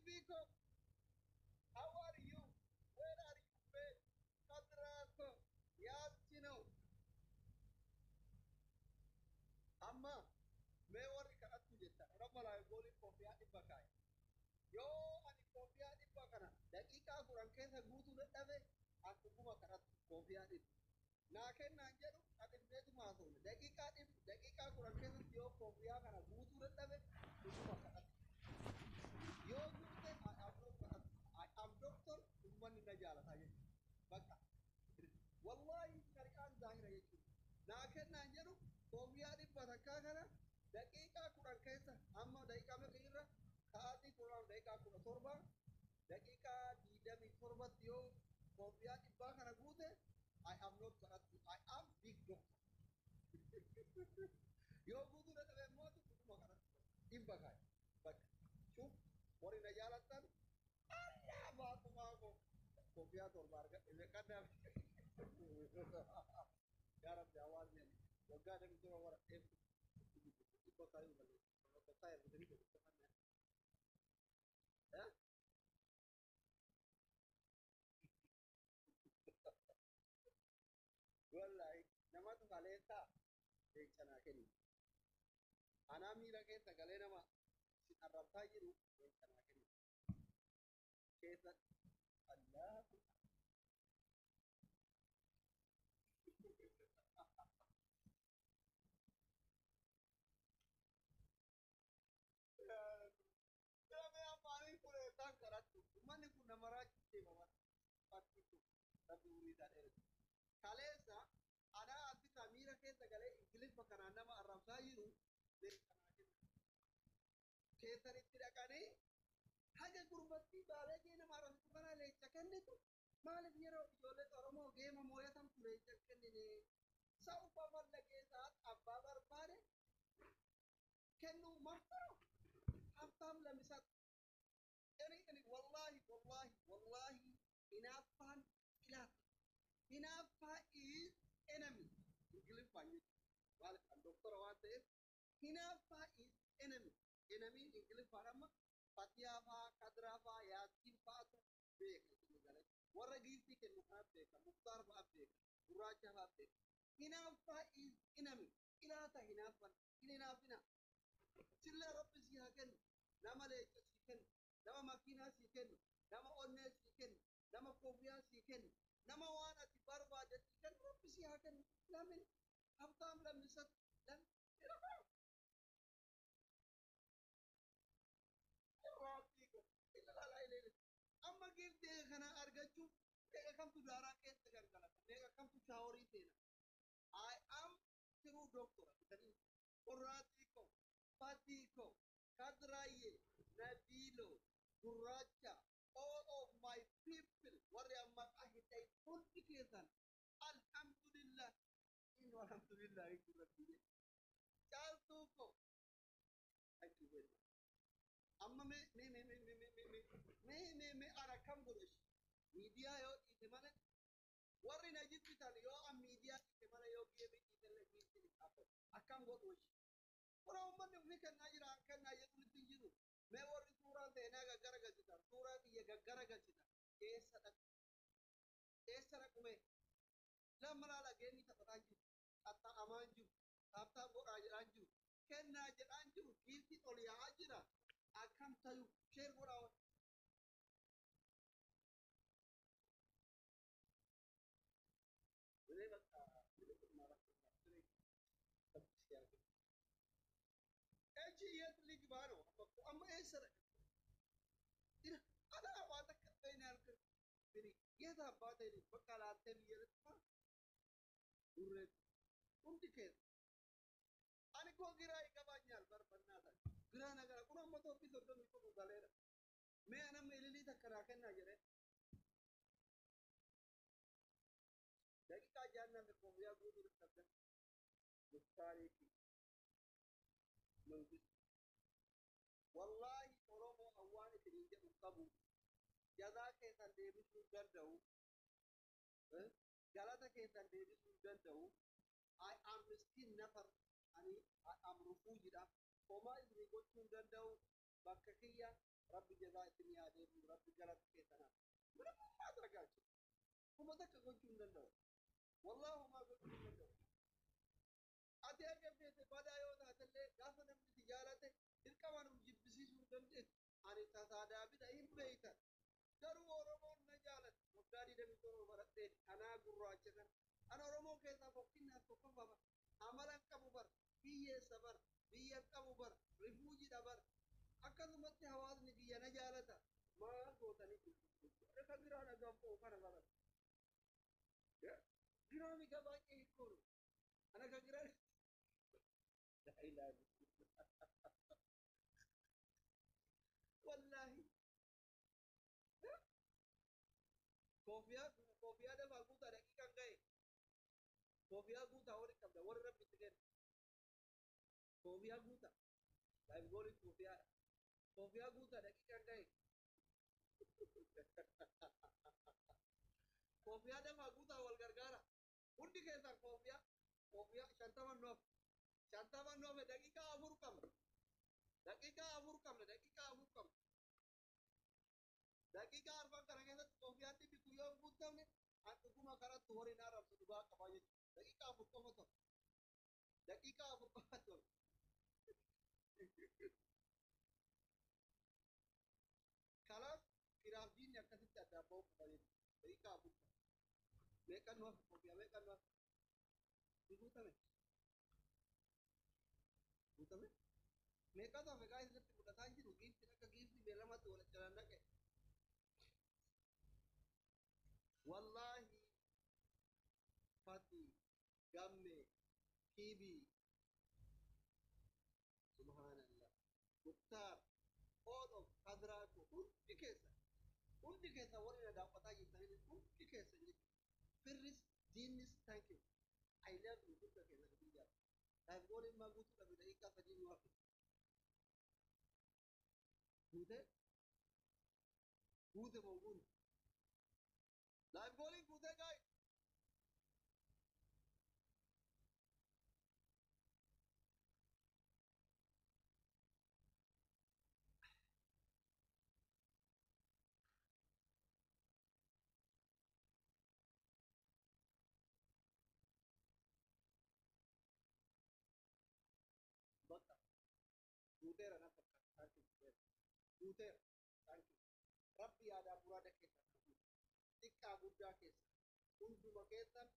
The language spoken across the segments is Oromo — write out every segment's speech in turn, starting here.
Biko, how are you? Where are you been? Kadrako, Yatino, Amma, Mayor Katujeta, Ramala Goli Kofia Ibakai. Yo, and Kofia Ibakana, the Ika Kurankesa Gutu the Ave, Akuma Karat Kofia. Naken Nanjero, at the Great Mason, the Ika Kurankesa, Yo Kofia, and a Gutu the Ave, Akuma Karat. Yo, I am doctor, one in the Jala. Baka. Wallahi, Karikan Zahira Yaku. Nakan Nanjero, Kobiadi Patakana, the Eka Kurankesa, Amma Daika Makira, Kati Kuran Daika Kurasorba, the Eka Didami Sorbatio, Kobiadi Bakana Gute. I am not Karatu, I am big doctor. Yo Gudu that I am not Kumakara, Imbakai. But, Chuk, what in the Yalatan? Allah, Bakumago, Kobiato Barga, in the Kadam. Garab Jawal, Wagada Mura, well, like, Namatu Galeta, Chanakeni. Anami Raketa Galenama, Aratayiru, Chanakeni. Kesa, Allah. Dame a pani pure tan karatu. Mane kuna marachi mama. Patitu. Tabi urida ere. Kalesa ana ati tamira ke tagale English bakana nama arabsa yiru. Kesari tirakani. Haja kurbati bale ke na maras kubana le chakende tu. Male biro yole toromo game moya tam pure chakende ne. Sa upamar lage saat abba barbare. Kennu mahtaro. Aftam la misat. Yani wallahi inafan ilat. Inafa is enemy. English panyi. Wal doctor awate Hinafa is enemy. Enemy English parama Patiafa, Kadrafa, Yasin Fatu, Beka. Warra gilti ke Muhammad Beka, Mukhtar Beka, Uracha Beka. Hinafa is enemy. Ilata Hinafan, Hinafina. Chilla Rabbi Sihaken, Nama Lake Siken, Nama Makina Siken, Nama Onne Siken, Nama Kobia Siken, Nama Wana Tibarba, the Siken, Rabbi Sihaken, Lamin, Aftam Lamisat, Lam, Amma gifte kana argachu come to dara ke tagala come to shawari tena I am true doctor Quratiko Patiko Kadraye Nabilo Guracha all of my people worry amma ahitai qualification alhamdulillah in alhamdulillah Gurachi Chaltuko thank you very much amma me ara kam godosh media yo itemane warri na jipital yo am media itemane yo gebe itelle gitini apo akam godosh ora umman ni kan najira kan najira tinjiru me warri sura de na gaggara gajita sura di gaggara gajita esa rakume lamra la geni ta patanju atta amanju atta bora anju ken najira anju gilti oli ajira akam tayu share bora eji yet ligbano amma esara ina ana wata kaina alka bini yeda bata ni bakala temiyar ta urre kunti ke ani ko gira i kabanyal bar bannata gira na gara kuna moto piso to mi ko galera me ana melili takara kan na jere dakika janna ko ya gudu sabda mustari ki mangi wallahi oromo awani tirinje ukabu jaza ke san debi su dandau galata ke san debi su dandau I am still nafar ani I am refugee da koma izini go tun dandau bakkakiya rabbi jazaa isin yaadeefu rabbi galata keessanaa mana mummaa argaachu kuma takka gochuu hin danda'u wallahu maa gochuu hin danda'u ati akka feete badaa yoo taatellee gaafa namni si jaalate dirqamaan jibbisiisuu hin dandeessu ani tasaadaabidha hin beeytan garuu oromoon na jaalate waggaa 27 baradhee anaa gurraacha kana ana oromoo keessaa fokkinnaaf tokko baba amalan qabu bar biyyeessa bar biyyan qabu bar rifuujiidha bar akkasumatti hawaasni biyya na jaalata maal gootanii akka biraan agaafoo kana baran biraami gabaaqee hikkooru ana ka giraan la ilaha wallahi kofiyaa dafaa guutaa daqiiqan ga'e kofiyaa guutaa wali qabda warri rabbitti kenna kofiyaa guutaa laayif goolii kofiyaa guutaa daqiiqan ga'e kofiyaa dafaa guutaa wal gargaara hundi keessan kofiyaa 50 noof daqiiqaa 4 qabna daqiiqaa 4 qabna daqiiqaa 4 kana keessatti kofiyaatti bitu yoo guutamne dhuguma karatti horiin arrabsu dhugaa qabaa jechuudha daqiiqaa 4 qofa ta'u daqiiqaa 4 qofa ta'u kalaas firaaf diinni akkasitti adda abba'uu qaba jechuudha daqiiqaa 4 meeqan noof kofiyaa meeqan noof guutame meeqatu hafe gaa isatti fudhataa jiru giiftiin akka giiftii beelamatti wal calannaqe wallaahi fati gamme kiibii subhaanallah muktaar all of hadraatu hundi keessa warri na daawwataa jirtanii hundi keessa jechuudha firris diinnis thank you I love you hunda keessa biyyaa laayif gooliin maa guutuu dhabe daqiiqaa 3 nu hafe guute moo guute laayif gooliin guutee gaa'e bakka guuteera na fakkaata guuteera rabbi yaadaa buraada keessa xiqqaa guddaa keessa hunduma keessan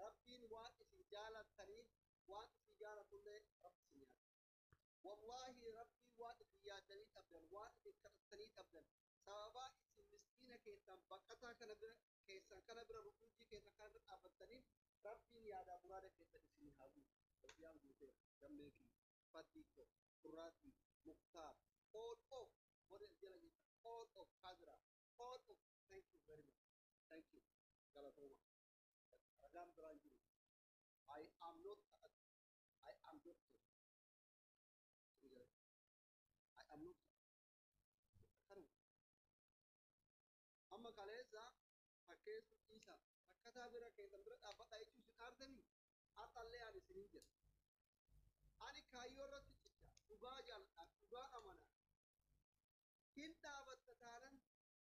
rabbiin waan isin jaalattaniif waan isin jaalatullee rabbi isin yaada wallaahi rabbii waan isin yaadanii dhabdan waan isin kadhattanii dhabdan sababaa isin miskiina keessan baqataa kana bira keessan kana bira rukuujii keessa kana bira dhaabbattaniif rabbiin yaadaa buraada keessa isin haa guutu rabbiyaan guuteera gammeefi fatiko kurati muktar all of what is yelling all of kadra all of thank you very much thank you galatoma ragam branju I am not I am doctor I am not karu amma kaleza pakesu isa rakata bira ke tambra abada ichu sinardani atalle ani sininje ani kaayyoorratti cicha dhugaa jaalladha dhugaa amana hin dhaabatta taanan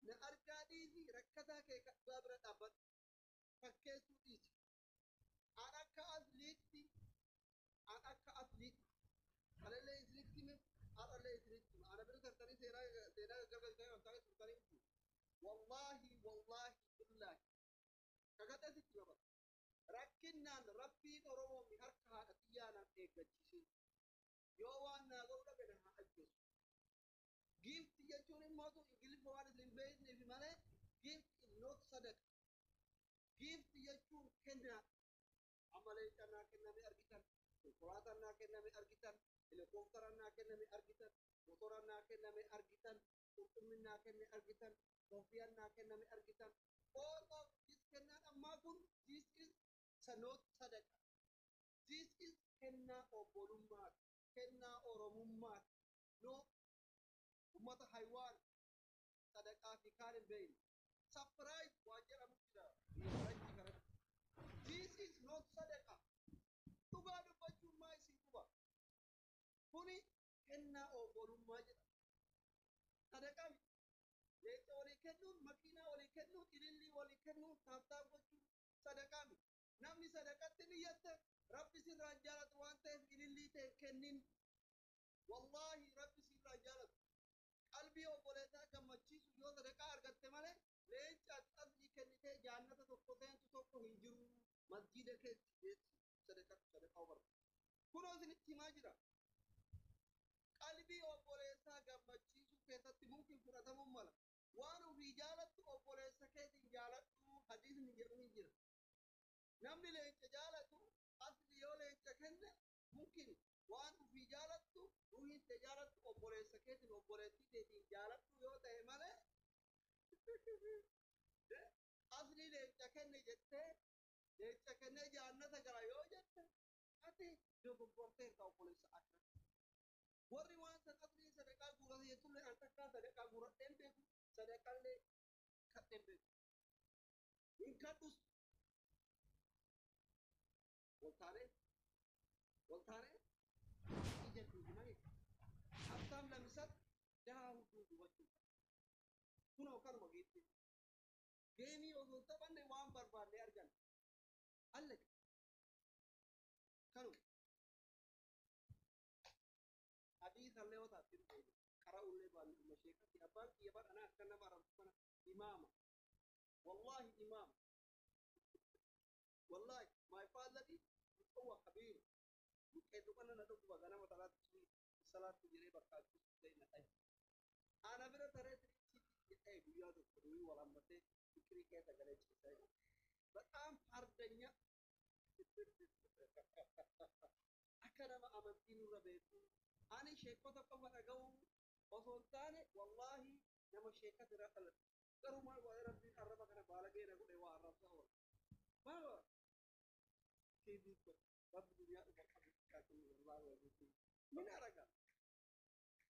na argaa dhiisi rakkataa kee dhugaa bira dhaabbata fakkeessuu dhiisi an akka asliitti anallee isliitti me anallee isliitti ana bira tartanii seenaa gargaartanii wantaane turtanii wallaahi billaahi kakadhasitti gabata rakkinnaan rabbiin oromoo mi harka haadha xiyyaanaan eeggachiisin yoo waan naa godhu dhabe na haa ajjeesu giifti jechuun immootu ingiliffa waan isin beekneef malee giifti is not sadaqa giifti jechuun kennaa amma leencaan naa kenname argitan konkolaataan naa kenname argitan helikoophtaraan naa kenname argitan motoraan naa kenname argitan qurxummiin naa kenne argitan koofiyaan naa kenname argitan all of this kennaan ammaa kun this is sanot sadaqa this is kennaa obbolummaat kennaa oromummaat no ummata haywaan sadaqaa fi kaan hin beeyne surprise waan jedhamu jira ranji kanatti this is not sadaqa dhugaa dubbachuun maa isin dhuba kuni kennaa obbolummaa jedhama sadaqaa kennuun makiinaa walii kennuun ilillii walii kennuun taaftaa gochuun sadaqaa miti. Namni sadaqatti niyyatte rabbi sirraan jaalatu waan ta'eef ilillii ta'e kennin. Wallaahi rabbi sirraan jaalatu. Qalbii obboleessaa gammachiisu yoo sadaqaa argatte malee leenca asxasni kennitee jaannata tokko seentu tokko hin jiru. Masjiida keetti jechi sadaqaa barbaada. Kunoo isinitti himaa jira. Qalbii obboleessaa gammachiisu keessatti mumkin fudhatamuu mala. Waan ofii jaalattu obboleessa keetiin jaaladhu hadiisni jedhu hin jira. Namni leenca jaalatu asli yoo leenca kenne mumkin waan ofii jaalattu ruhiin te jaalattu obboleessa keetiin obboleettii teetiin jaaladhu yoo ta'e malee asli leenca kenne jettee leenca kennee jaannata gara yoo jette ati dogoggorteerta obboleessa akka. Warri waan san asli sadaqaa guurate jettullee an takkaa sadaqaa guuradheen beeku sadaqallee kadheen beeku. Hin kadhus. Waltaanee ija duudu malee abtaan lamisat daa hunduu hubachuu kunoo kanuma geettee geemii osoo taphanne waan barbaanne argan allaqe kanuma hadiisallee yoo taatti dhufe qara'ullee baannuma sheekatti abbaan kiyya badhanaa akka nama arabsu kana imaama wallahi imaama wallahi my father هو كبير كيف كنا ندوق بعدنا مثلا صلاة تجري بكات زينا أنا بره ترى تري بيا تقولي ولا متى فكري كذا تقولي شيء بتأم فردنيا أكنا ما أمتين ربيتو أنا شيكو تكمل أجاو وصلتاني والله نما شيكا ترى خلص كرو ما ويرب دين أربعة كنا بالغين نقول إيوه أربعة هو ما كيف يكون رب الدنيا كاتم الله وجهه من أرجع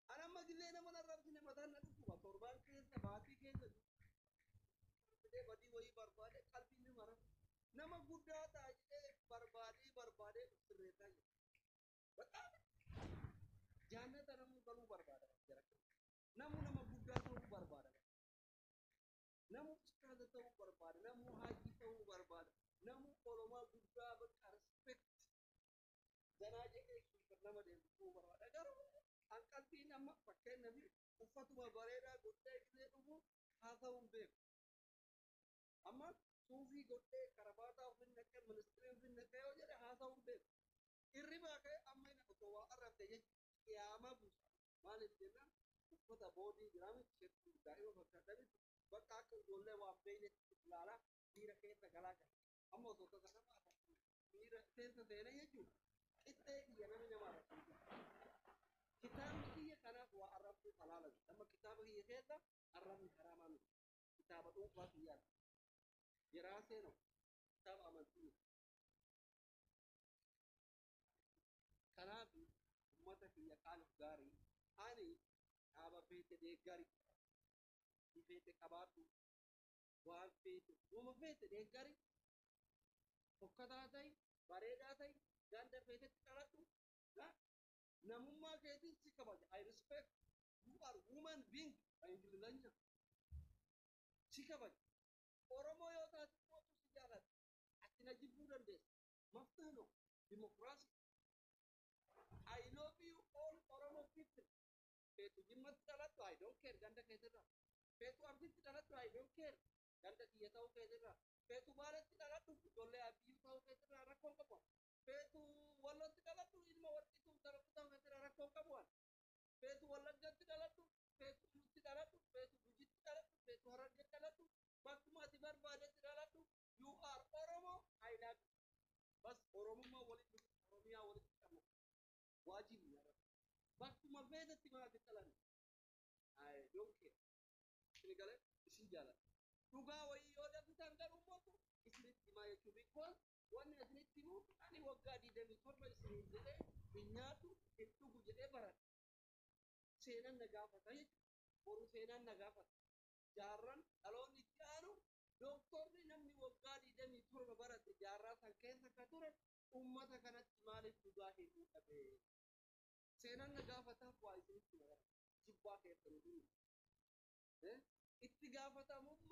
أنا ما قلنا أنا من الرب سنة مثلا نقول توربان كيس باتي كيس بدي بدي وही बर्बादे قلبي में मरा नमक गुड्डा ताजे बर्बादे उससे रहता है बता जानने तरह में करूँ बर्बाद है जरा नमक गुड्डा तो बर्बाद है नमक स्टार तो बर्बाद नमक हाजी तो बर्बाद नमक कोरोना गुड्डा बट respect जनाजे के करना मत है बर्बाद अगर अंकल भी नमक पक्के नबी उफ़तुमा बरेरा गुड्डे किसे तुमो हाथा उम्बे अम्मा सूफी गुड्डे करबाता उफिन नके मिनिस्ट्री उफिन नके हो जरे हाथा उम्बे इर्रिबा के अम्मे न तो अरब ते कियामा बुसा मालिक देना उफ़ता बॉडी ग्राम क्षेत्र दाइव बक्का तभी बक्का को जोले वापे ने लाला नीर के तगला का अम्मा तो तगला माता नीर से देने ये क्यों इतने ये ना में हमारा किताब की ये कना हुआ अरब से हलाल है लम्बा किताब की ये कहता अरब में हराम है किताब तो बात ये है ये रास्ते नो किताब अमंती कना भी उम्मत की ये काल गारी आनी आबा पेट दे गारी ये पेट कबातु वाल पेट वो पेट दे गारी फुकदा दाई बरेदा दाई ganda fete karatu ha namumma keti sikabaj I respect you are woman being ingiliznya sikabaj oromo yota to sijalat atina jibudan des maftano democracy I love you all oromo people fetu jimmat salatu I don't care ganda ketera fetu ardi salatu I don't care ganda kiya tau ketera fetu barat salatu dolle abi tau ketera rakon kapo fetu wallo tidalatu ilma warti tu taratu tang ketera rakon kapuan fetu wallo jatti dalatu fetu musti dalatu fetu bujit dalatu fetu haran dalatu bakuma tibar bade dalatu you are oromo I love you bas oromo ma walid oromia walid kamu wajib ya bakuma bede timara ditalan I don't care ini kale isi jalan tuga wa yoda fitan ummatu isli timaya kubikol wanni asinitti mu ani waggaa 27 isin jedhe binyaatu heddugu jedhee barate seenan na gaafata boru seenan na gaafata jaarran dhaloonni itti aanu dooktorri namni waggaa 27 barate jaarraa san keessa ka ture ummata kanatti maaliif dhugaa hedduu dhabe seenan na gaafataaf waa isinitti magara jibbaa keessa nu itti itti gaafatamummaa